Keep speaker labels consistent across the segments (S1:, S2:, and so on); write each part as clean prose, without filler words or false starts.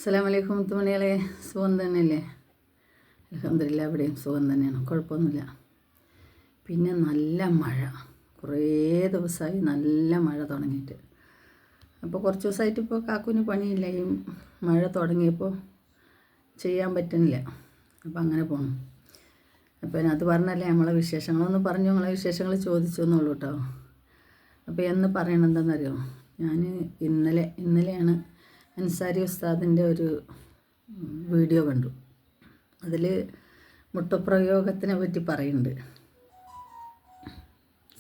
S1: അസ്സലാമു അലൈക്കും മുത്തുമണികളെ, സുഖം തന്നെയല്ലേ? അൽഹംദുലില്ലാ, ഇവിടെയും സുഖം തന്നെയാണ്, കുഴപ്പമൊന്നുമില്ല. പിന്നെ നല്ല മഴ, കുറേ ദിവസമായി നല്ല മഴ തുടങ്ങിയിട്ട്. അപ്പോൾ കുറച്ച് ദിവസമായിട്ട് ഇപ്പോൾ കാക്കുവിന് പണിയില്ല. ഈ മഴ തുടങ്ങിയപ്പോൾ ചെയ്യാൻ പറ്റുന്നില്ല. അപ്പോൾ അങ്ങനെ പോകണം. അപ്പോൾ അതിനകത്ത് പറഞ്ഞല്ലേ നമ്മളെ വിശേഷങ്ങളൊന്ന് പറഞ്ഞു, നമ്മളെ വിശേഷങ്ങൾ ചോദിച്ചു എന്നുള്ളൂ കേട്ടോ. അപ്പോൾ എന്ന് പറയണം എന്താണെന്നറിയോ, ഞാൻ ഇന്നലെയാണ് അൻസാരി ഉസ്താദിൻ്റെ ഒരു വീഡിയോ കണ്ടു. അതിൽ മുട്ടപ്രയോഗത്തിനെ പറ്റി പറയുന്നുണ്ട്.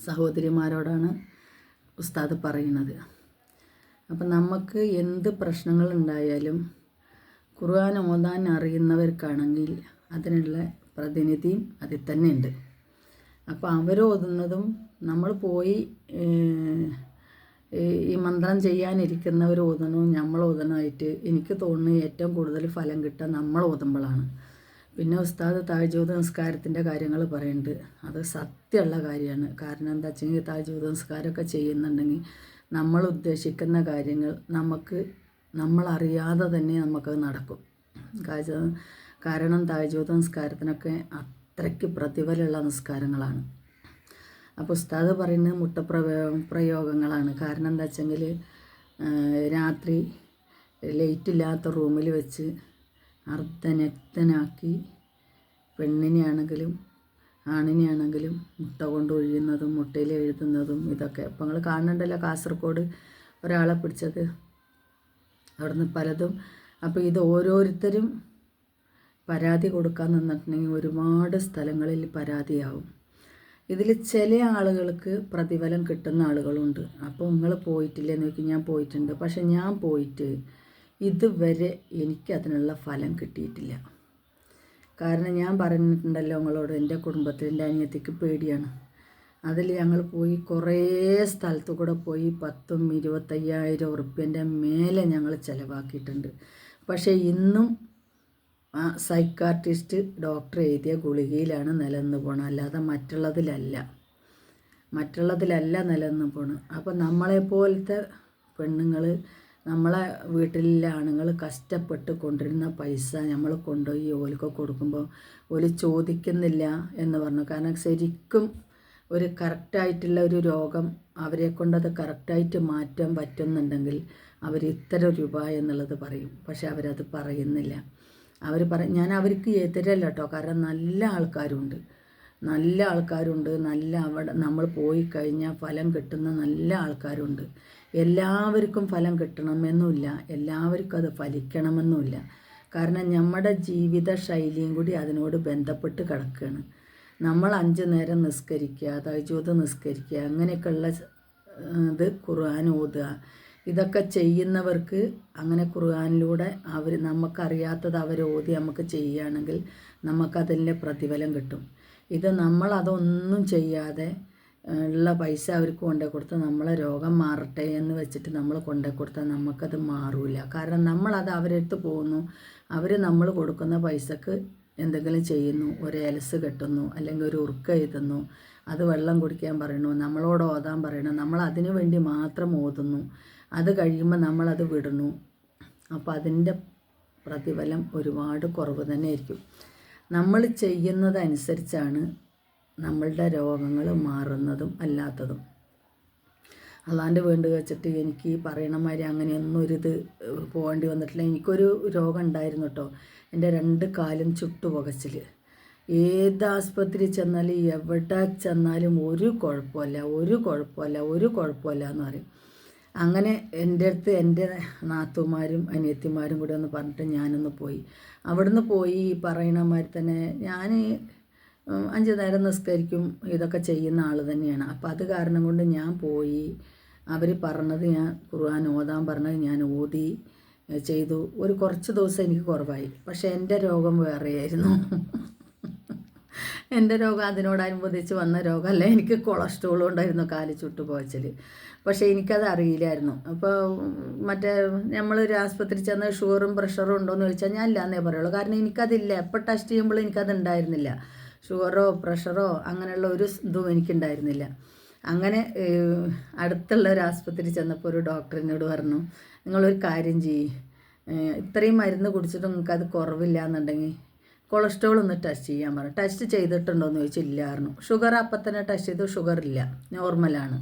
S1: സഹോദരിമാരോടാണ് ഉസ്താദ് പറയുന്നത്. അപ്പം നമുക്ക് എന്ത് പ്രശ്നങ്ങളുണ്ടായാലും ഖുർആൻ ഓതാൻ അറിയുന്നവർക്കാണെങ്കിൽ അതിനുള്ള പ്രതിനിധിയും അതിൽ തന്നെ ഉണ്ട്. അപ്പോൾ അവരോതുന്നതും നമ്മൾ പോയി ഈ മന്ത്രം ചെയ്യാനിരിക്കുന്നവർ ഓതണവും നമ്മൾ ഓതണമായിട്ട് എനിക്ക് തോന്നുന്നു ഏറ്റവും കൂടുതൽ ഫലം കിട്ടുക നമ്മൾ ഓതുമ്പോഴാണ്. പിന്നെ ഉസ്താദ് തഹജ്ജുദ് നിസ്കാരത്തിൻ്റെ കാര്യങ്ങൾ പറയുന്നുണ്ട്. അത് സത്യമുള്ള കാര്യമാണ്. കാരണം എന്താ വെച്ചെങ്കിൽ തഹജ്ജുദ് നിസ്കാരമൊക്കെ ചെയ്യുന്നുണ്ടെങ്കിൽ നമ്മൾ ഉദ്ദേശിക്കുന്ന കാര്യങ്ങൾ നമ്മളറിയാതെ തന്നെ നമുക്കത് നടക്കും. കാരണം തഹജ്ജുദ് നിസ്കാരത്തിനൊക്കെ അത്രയ്ക്ക് പ്രതിഫലമുള്ള നിസ്കാരങ്ങളാണ്. അപ്പോൾ ഉസ്താദ് പറയുന്നത് പ്രയോഗങ്ങളാണ്. കാരണം എന്താ വെച്ചെങ്കിൽ രാത്രി ലൈറ്റില്ലാത്ത റൂമിൽ വെച്ച് അർദ്ധനഗ്നനാക്കി പെണ്ണിനെയാണെങ്കിലും ആണിനെയാണെങ്കിലും മുട്ട കൊണ്ട് ഒഴിയുന്നതും മുട്ടയിൽ എഴുതുന്നതും ഇതൊക്കെ അപ്പോൾ നിങ്ങൾ കാണുന്നുണ്ടല്ലോ, കാസർഗോഡ് ഒരാളെ പിടിച്ചത്, അവിടുന്ന് പലതും. അപ്പോൾ ഇത് ഓരോരുത്തരും പരാതി കൊടുക്കാൻ നിന്നിട്ടുണ്ടെങ്കിൽ ഒരുപാട് സ്ഥലങ്ങളിൽ പരാതിയാവും. ഇതിൽ ചില ആളുകൾക്ക് പ്രതിഫലം കിട്ടുന്ന ആളുകളുണ്ട്. അപ്പോൾ നിങ്ങൾ പോയിട്ടില്ലെന്ന് ചോദിക്കും. ഞാൻ പോയിട്ടുണ്ട്. പക്ഷെ ഞാൻ പോയിട്ട് ഇതുവരെ എനിക്കതിനുള്ള ഫലം കിട്ടിയിട്ടില്ല. കാരണം ഞാൻ പറഞ്ഞിട്ടുണ്ടല്ലോ നിങ്ങളോട്, എൻ്റെ കുടുംബത്തിൽ എൻ്റെ അനിയത്തിക്ക് പേടിയാണ്. അതിൽ ഞങ്ങൾ പോയി കുറേ സ്ഥലത്തു കൂടെ പോയി 10,000-25,000 ഉറുപ്പ്യൻ്റെ മേലെ ഞങ്ങൾ ചിലവാക്കിയിട്ടുണ്ട്. പക്ഷേ ഇന്നും സൈക്കാട്രിസ്റ്റ് ഡോക്ടർ എഴുതിയ ഗുളികയിലാണ് നിലനിന്ന് പോകണം, അല്ലാതെ മറ്റുള്ളതിലല്ല നിലനിന്ന് പോകണം. അപ്പോൾ നമ്മളെപ്പോലത്തെ പെണ്ണുങ്ങൾ, നമ്മളെ വീട്ടിലെ ആണുങ്ങൾ കഷ്ടപ്പെട്ട് കൊണ്ടിരുന്ന പൈസ നമ്മൾ കൊണ്ടുപോയി ഓൽക്ക് കൊടുക്കുമ്പോൾ ഓല് ചോദിക്കുന്നില്ല എന്ന് പറഞ്ഞു. കാരണം ശരിക്കും ഒരു കറക്റ്റായിട്ടുള്ള ഒരു രോഗം അവരെ കൊണ്ടത് കറക്റ്റായിട്ട് മാറ്റാൻ പറ്റുന്നുണ്ടെങ്കിൽ അവർ ഇത്ര രൂപ എന്നുള്ളത് പറയും. പക്ഷെ അവരത് പറയുന്നില്ല. ഞാൻ അവർക്ക് എതിരല്ല കേട്ടോ. കാരണം നല്ല ആൾക്കാരുണ്ട്, അവിടെ നമ്മൾ പോയി കഴിഞ്ഞാൽ ഫലം കിട്ടുന്ന നല്ല ആൾക്കാരുണ്ട്. എല്ലാവർക്കും ഫലം കിട്ടണമെന്നുമില്ല, എല്ലാവർക്കും അത് ഫലിക്കണമെന്നുമില്ല. കാരണം നമ്മുടെ ജീവിത ശൈലിയും കൂടി അതിനോട് ബന്ധപ്പെട്ട് കിടക്കുകയാണ്. നമ്മൾ 5 നേരം നിസ്കരിക്കുക, തഹജ്ജുദ് നിസ്കരിക്കുക, അങ്ങനെയൊക്കെയുള്ള ഇത് ഖുർആൻ ഓതുക, ഇതൊക്കെ ചെയ്യുന്നവർക്ക് അങ്ങനെ ഖുർആനിലൂടെ നമുക്കറിയാത്തത് അവർ ഓതി നമുക്ക് ചെയ്യുകയാണെങ്കിൽ നമുക്കതിൻ്റെ പ്രതിഫലം കിട്ടും. ഇത് നമ്മളതൊന്നും ചെയ്യാതെ ഉള്ള പൈസ അവർക്ക് കൊണ്ടു കൊടുത്ത് നമ്മളെ രോഗം മാറട്ടെ എന്ന് വെച്ചിട്ട് നമ്മൾ കൊണ്ടു കൊടുത്താൽ നമുക്കത് മാറില്ല. കാരണം നമ്മളത് അവരുടെ അടുത്ത് പോകുന്നു, അവർ നമ്മൾ കൊടുക്കുന്ന പൈസക്ക് എന്തെങ്കിലും ചെയ്യുന്നു, ഒരു എലസ് കെട്ടുന്നു, അല്ലെങ്കിൽ ഒരു ഉറുക്ക എഴുതുന്നു, അത് വെള്ളം കുടിക്കാൻ പറയണു, നമ്മളോട് ഓതാൻ പറയണം, നമ്മൾ അതിനു വേണ്ടി മാത്രം ഓതുന്നു. അത് കഴിയുമ്പോൾ നമ്മളത് വിടുന്നു. അപ്പോൾ അതിൻ്റെ പ്രതിഫലം ഒരുപാട് കുറവ് തന്നെ ആയിരിക്കും. നമ്മൾ ചെയ്യുന്നതനുസരിച്ചാണ് നമ്മളുടെ രോഗങ്ങൾ മാറുന്നതും അല്ലാത്തതും. അള്ളാൻ്റെ വേണ്ടി വെച്ചിട്ട് എനിക്ക് ഈ പറയണ മാതിരി അങ്ങനെയൊന്നും ഒരിത് പോകേണ്ടി വന്നിട്ടില്ല. എനിക്കൊരു രോഗം ഉണ്ടായിരുന്നു കേട്ടോ. എൻ്റെ 2 കാലും ചുട്ടുപുകച്ചിൽ. ഏത് ആസ്പത്രി ചെന്നാലും എവിടെ ചെന്നാലും ഒരു കുഴപ്പമില്ല എന്ന് പറയും. അങ്ങനെ എൻ്റെ അടുത്ത് എൻ്റെ നാത്തുമാരും അനിയത്തിമാരും കൂടി ഒന്ന് പറഞ്ഞിട്ട് ഞാനൊന്ന് പോയി. അവിടുന്ന് പോയി പറയണ മാതിരി തന്നെ ഞാൻ 5 നേരം നിസ്കരിക്കും, ഇതൊക്കെ ചെയ്യുന്ന ആൾ തന്നെയാണ്. അപ്പോൾ അത് കാരണം കൊണ്ട് ഞാൻ പോയി, അവർ പറഞ്ഞത് ഞാൻ ഖുർആൻ ഓതാൻ പറഞ്ഞത് ഞാൻ ഓതി ചെയ്തു. കുറച്ച് ദിവസം എനിക്ക് കുറവായി. പക്ഷേ എൻ്റെ രോഗം വേറെയായിരുന്നു. എൻ്റെ രോഗം അതിനോടനുബന്ധിച്ച് വന്ന രോഗമല്ല. എനിക്ക് കൊളസ്ട്രോളും ഉണ്ടായിരുന്നു, കാല് ചുട്ടുപോച്ചൽ. പക്ഷേ എനിക്കത് അറിയില്ലായിരുന്നു. അപ്പോൾ നമ്മളൊരു ആസ്പത്രി ചെന്ന് ഷുഗറും പ്രഷറും ഉണ്ടോയെന്ന് ചോദിച്ചാൽ ഞാൻ ഇല്ലയെന്നേ പറയുള്ളൂ. കാരണം എനിക്കതില്ല. എപ്പോൾ ടെസ്റ്റ് ചെയ്യുമ്പോൾ എനിക്കത് ഉണ്ടായിരുന്നില്ല. ഷുഗറോ പ്രഷറോ അങ്ങനെയുള്ള ഒരു ഇതും എനിക്കുണ്ടായിരുന്നില്ല. അങ്ങനെ അടുത്തുള്ള ഒരു ആസ്പത്രി ചെന്നപ്പോൾ ഒരു ഡോക്ടർ എന്നോട് പറഞ്ഞു, നിങ്ങളൊരു കാര്യം ചെയ്യ്, ഇത്രയും മരുന്ന് കുടിച്ചിട്ട് നിങ്ങൾക്ക് അത് കുറവില്ല എന്നുണ്ടെങ്കിൽ കൊളസ്ട്രോൾ ഒന്ന് ടെസ്റ്റ് ചെയ്യാൻ പറഞ്ഞു. ടെസ്റ്റ് ചെയ്തിട്ടുണ്ടോ എന്ന് ചോദിച്ചില്ലായിരുന്നു. ഷുഗർ അപ്പം തന്നെ ടെസ്റ്റ് ചെയ്തു, ഷുഗർ ഇല്ല, നോർമലാണ്.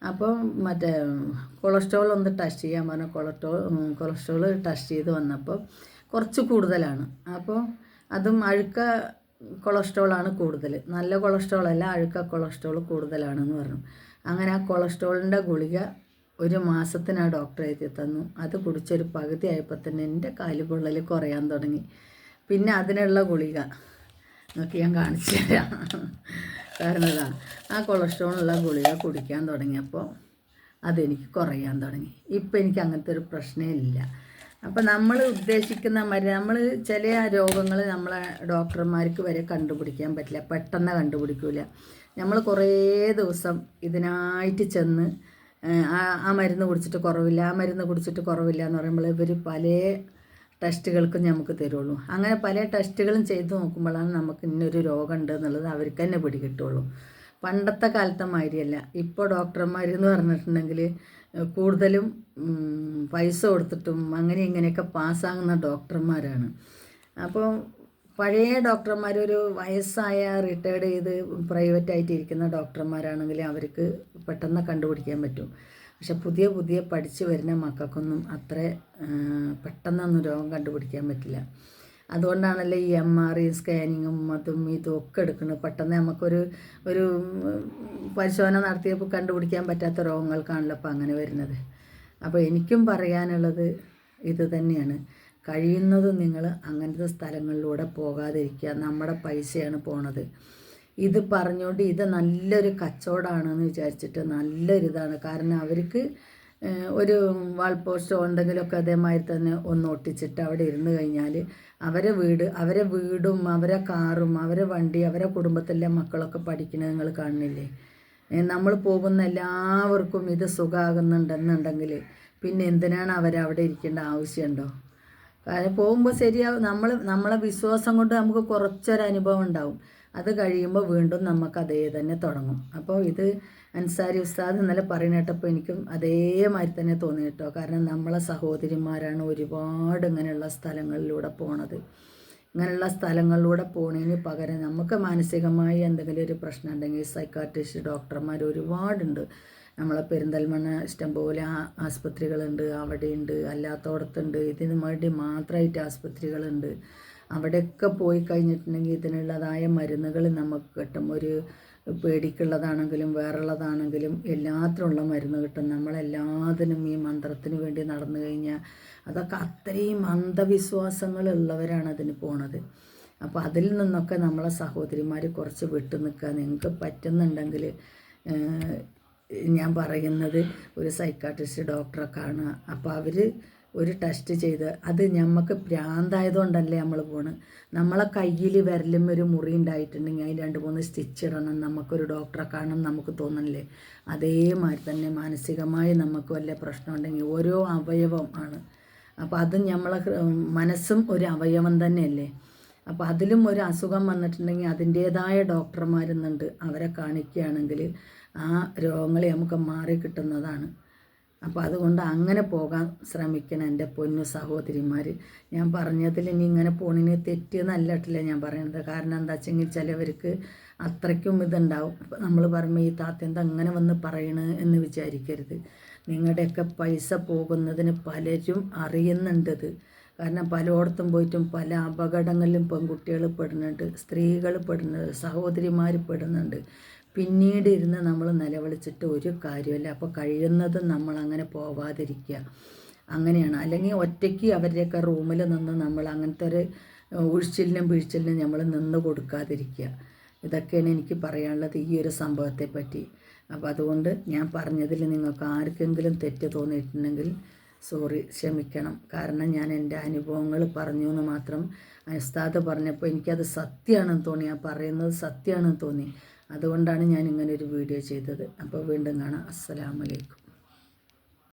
S1: അപ്പോൾ മറ്റേ കൊളസ്ട്രോൾ ഒന്ന് ടെസ്റ്റ് ചെയ്യാൻ പറഞ്ഞു. കൊളസ്ട്രോൾ ടെസ്റ്റ് ചെയ്ത് വന്നപ്പോൾ കുറച്ച് കൂടുതലാണ്. അപ്പോൾ അതും അഴുക്ക കൊളസ്ട്രോളാണ് കൂടുതൽ, നല്ല കൊളസ്ട്രോൾ അല്ല, അഴുക്ക കൊളസ്ട്രോൾ കൂടുതലാണെന്ന് പറഞ്ഞു. അങ്ങനെ ആ കൊളസ്ട്രോളിൻ്റെ ഗുളിക 1 മാസത്തിന് ആ ഡോക്ടർ എഴുതി തന്നു. അത് കുടിച്ചൊരു പകുതി ആയപ്പോൾ തന്നെ എൻ്റെ കാലുപൊള്ളൽ കുറയാൻ തുടങ്ങി. പിന്നെ അതിനുള്ള ഗുളിക നോക്കി ഞാൻ കാണിച്ചു തരാം. കാരണം ഇതാണ്, ആ കൊളസ്ട്രോളുള്ള ഗുളിക കുടിക്കാൻ തുടങ്ങിയപ്പോൾ അതെനിക്ക് കുറയാൻ തുടങ്ങി. ഇപ്പം എനിക്ക് അങ്ങനത്തെ ഒരു പ്രശ്നമേ ഇല്ല. അപ്പോൾ നമ്മൾ ഉദ്ദേശിക്കുന്ന നമ്മൾ ചില രോഗങ്ങൾ നമ്മളെ ഡോക്ടർമാർക്ക് വരെ കണ്ടുപിടിക്കാൻ പറ്റില്ല, പെട്ടെന്ന് കണ്ടുപിടിക്കില്ല. നമ്മൾ കുറേ ദിവസം ഇതിനായിട്ട് ചെന്ന് ആ മരുന്ന് കുടിച്ചിട്ട് കുറവില്ല, ആ മരുന്ന് കുടിച്ചിട്ട് കുറവില്ല എന്ന് പറയുമ്പോൾ ഇവർ പല ടെസ്റ്റുകൾക്കും നമുക്ക് തരുള്ളൂ. അങ്ങനെ പല ടെസ്റ്റുകളും ചെയ്ത് നോക്കുമ്പോഴാണ് നമുക്ക് ഇന്നൊരു രോഗമുണ്ട് എന്നുള്ളത് അവർക്ക് തന്നെ പിടികിട്ടുള്ളൂ. പണ്ടത്തെ കാലത്തെ മാതിരിയല്ല. ഇപ്പോൾ ഡോക്ടർമാരെന്ന് പറഞ്ഞിട്ടുണ്ടെങ്കിൽ കൂടുതലും പൈസ കൊടുത്തിട്ടും അങ്ങനെ ഇങ്ങനെയൊക്കെ പാസ്സാകുന്ന ഡോക്ടർമാരാണ്. അപ്പോൾ പഴയ ഡോക്ടർമാർ, ഒരു വയസ്സായ റിട്ടയർഡ് ചെയ്ത് പ്രൈവറ്റായിട്ട് ഇരിക്കുന്ന ഡോക്ടർമാരാണെങ്കിൽ അവർക്ക് പെട്ടെന്ന് കണ്ടുപിടിക്കാൻ പറ്റും. പക്ഷെ പുതിയ പഠിച്ച് വരുന്ന മക്കൾക്കൊന്നും അത്ര പെട്ടെന്നൊന്നും രോഗം കണ്ടുപിടിക്കാൻ പറ്റില്ല. അതുകൊണ്ടാണല്ലോ ഈ MRI സ്കാനിങ്ങും അതും ഇതും ഒക്കെ എടുക്കുന്നത്. പെട്ടെന്ന് നമുക്കൊരു പരിശോധന നടത്തിയപ്പോൾ കണ്ടുപിടിക്കാൻ പറ്റാത്ത രോഗങ്ങൾക്കാണല്ലോ അപ്പോൾ അങ്ങനെ വരുന്നത്. അപ്പോൾ എനിക്കും പറയാനുള്ളത് ഇത് തന്നെയാണ്. കഴിയുന്നതും നിങ്ങൾ അങ്ങനത്തെ സ്ഥലങ്ങളിലൂടെ പോകാതിരിക്കുക. നമ്മുടെ പൈസയാണ് പോണത്. ഇത് പറഞ്ഞുകൊണ്ട് ഇത് നല്ലൊരു കച്ചവടമാണെന്ന് വിചാരിച്ചിട്ട് നല്ലൊരിതാണ്. കാരണം അവർക്ക് ഒരു വാൾ പോസ്റ്റോ എന്തെങ്കിലുമൊക്കെ അതേമാതിരി തന്നെ ഒന്ന് ഒട്ടിച്ചിട്ട് അവിടെ ഇരുന്ന് കഴിഞ്ഞാൽ അവരെ വീടും അവരെ കാറും അവരെ വണ്ടി അവരെ കുടുംബത്തിലെ മക്കളൊക്കെ പഠിക്കുന്നത് നിങ്ങൾ കാണുന്നില്ലേ. നമ്മൾ പോകുന്ന എല്ലാവർക്കും ഇത് സുഖമാകുന്നുണ്ടെന്നുണ്ടെങ്കിൽ പിന്നെ എന്തിനാണ് അവരവിടെ ഇരിക്കേണ്ട ആവശ്യമുണ്ടോ? കാരണം പോകുമ്പോൾ ശരിയാവും. നമ്മളെ വിശ്വാസം കൊണ്ട് നമുക്ക് കുറച്ചൊരനുഭവം ഉണ്ടാവും. അത് കഴിയുമ്പോൾ വീണ്ടും നമുക്ക് അതേ തന്നെ തുടങ്ങും. അപ്പോൾ ഇത് അൻസാരി ഉസ്താദ് ഇന്നലെ പറയുന്നേട്ടപ്പോൾ എനിക്കും അതേമാതിരി തന്നെ തോന്നി കേട്ടോ. കാരണം നമ്മളെ സഹോദരിമാരാണ് ഒരുപാട് ഇങ്ങനെയുള്ള സ്ഥലങ്ങളിലൂടെ പോണത്. ഇങ്ങനെയുള്ള സ്ഥലങ്ങളിലൂടെ പോണതിന് പകരം നമുക്ക് മാനസികമായി എന്തെങ്കിലും ഒരു പ്രശ്നം ഉണ്ടെങ്കിൽ സൈക്കാട്രിസ്റ്റ് ഡോക്ടർമാർ ഒരുപാടുണ്ട്. നമ്മളെ പെരിന്തൽമണ്ണ ഇഷ്ടംപോലെ ആസ്പത്രികളുണ്ട്, അവിടെയുണ്ട്, അല്ലാത്തടത്തുണ്ട്. ഇതിന് വേണ്ടി മാത്രമായിട്ട് ആസ്പത്രികളുണ്ട്. അവിടെയൊക്കെ പോയി കഴിഞ്ഞിട്ടുണ്ടെങ്കിൽ ഇതിനുള്ളതായ മരുന്നുകൾ നമുക്ക് കിട്ടും. ഒരു പേടിക്കുള്ളതാണെങ്കിലും വേറുള്ളതാണെങ്കിലും എല്ലാത്തിനുള്ള മരുന്ന് കിട്ടും. നമ്മളെല്ലാത്തിനും ഈ മന്ത്രത്തിന് വേണ്ടി നടന്നു കഴിഞ്ഞാൽ അതൊക്കെ അത്രയും അന്ധവിശ്വാസങ്ങളുള്ളവരാണ് അതിന് പോണത്. അപ്പോൾ അതിൽ നിന്നൊക്കെ നമ്മളെ സഹോദരിമാർ കുറച്ച് വിട്ടു നിൽക്കുക. നിങ്ങൾക്ക് പറ്റുന്നുണ്ടെങ്കിൽ ഞാൻ പറയുന്നത് ഒരു സൈക്കാട്രിസ്റ്റ് ഡോക്ടറെ കാണുക. അപ്പോൾ അവർ ഒരു ടെസ്റ്റ് ചെയ്ത് അത് നമുക്ക് ഭ്രാന്തായതുകൊണ്ടല്ലേ നമ്മൾ പോണ്. നമ്മളെ കയ്യിൽ വിരലും ഒരു മുറി ഉണ്ടായിട്ടുണ്ടെങ്കിൽ അതിന് 2-3 സ്റ്റിച്ച് ഇടണം, നമുക്കൊരു ഡോക്ടറെ കാണണം നമുക്ക് തോന്നണില്ലേ. അതേമാതിരി തന്നെ മാനസികമായി നമുക്ക് വല്ല പ്രശ്നം ഉണ്ടെങ്കിൽ ഓരോ അവയവം ആണ്. അപ്പോൾ അതും നമ്മളെ മനസ്സും ഒരു അവയവം തന്നെയല്ലേ. അപ്പോൾ അതിലും ഒരു അസുഖം വന്നിട്ടുണ്ടെങ്കിൽ അതിൻ്റേതായ ഡോക്ടർമാരുന്നുണ്ട്. അവരെ കാണിക്കുകയാണെങ്കിൽ ആ രോഗങ്ങൾ നമുക്ക് മാറി കിട്ടുന്നതാണ്. അപ്പോൾ അതുകൊണ്ട് അങ്ങനെ പോകാൻ ശ്രമിക്കണം എൻ്റെ പൊന്നു സഹോദരിമാർ. ഞാൻ പറഞ്ഞതിൽ ഇനി ഇങ്ങനെ പോണിന് തെറ്റെന്നല്ലട്ടില്ല ഞാൻ പറയുന്നത്. കാരണം എന്താ വെച്ചെങ്കിൽ ചിലവർക്ക് അത്രയ്ക്കും ഇതുണ്ടാവും. നമ്മൾ പറയുമ്പോൾ ഈ താത്തെന്താ അങ്ങനെ വന്ന് പറയണ എന്ന് വിചാരിക്കരുത്. നിങ്ങളുടെയൊക്കെ പൈസ പോകുന്നതിന് പലരും അറിയുന്നുണ്ടത്. കാരണം പലയിടത്തും പോയിട്ടും പല അപകടങ്ങളിലും പെൺകുട്ടികൾ പെടുന്നുണ്ട്, സ്ത്രീകൾ പെടുന്നുണ്ട്, സഹോദരിമാർ പെടുന്നുണ്ട്. പിന്നീട് ഇരുന്ന് നമ്മൾ നിലവിളിച്ചിട്ട് ഒരു കാര്യമല്ല. അപ്പോൾ കഴിയുന്നതും നമ്മളങ്ങനെ പോവാതിരിക്കുക. അങ്ങനെയാണ്. അല്ലെങ്കിൽ ഒറ്റയ്ക്ക് അവരുടെയൊക്കെ റൂമിൽ നിന്ന് നമ്മൾ അങ്ങനത്തെ ഒരു ഉഴിച്ചിലിനും വീഴ്ചലിനും നമ്മൾ നിന്ന് കൊടുക്കാതിരിക്കുക. ഇതൊക്കെയാണ് എനിക്ക് പറയാനുള്ളത് ഈ ഒരു സംഭവത്തെ പറ്റി. അപ്പോൾ അതുകൊണ്ട് ഞാൻ പറഞ്ഞതിൽ നിങ്ങൾക്ക് ആർക്കെങ്കിലും തെറ്റ് തോന്നിയിട്ടുണ്ടെങ്കിൽ സോറി, ക്ഷമിക്കണം. കാരണം ഞാൻ എൻ്റെ അനുഭവങ്ങൾ പറഞ്ഞു എന്ന് മാത്രം. ഉസ്താദ് പറഞ്ഞപ്പോൾ എനിക്കത് സത്യമാണെന്ന് തോന്നി, ആ പറയുന്നത് സത്യമാണെന്ന് തോന്നി. അതുകൊണ്ടാണ് ഞാൻ ഇങ്ങനെ ഒരു വീഡിയോ ചെയ്തത്. അപ്പോൾ വീണ്ടും കാണാം. അസ്സലാമു അലൈക്കും.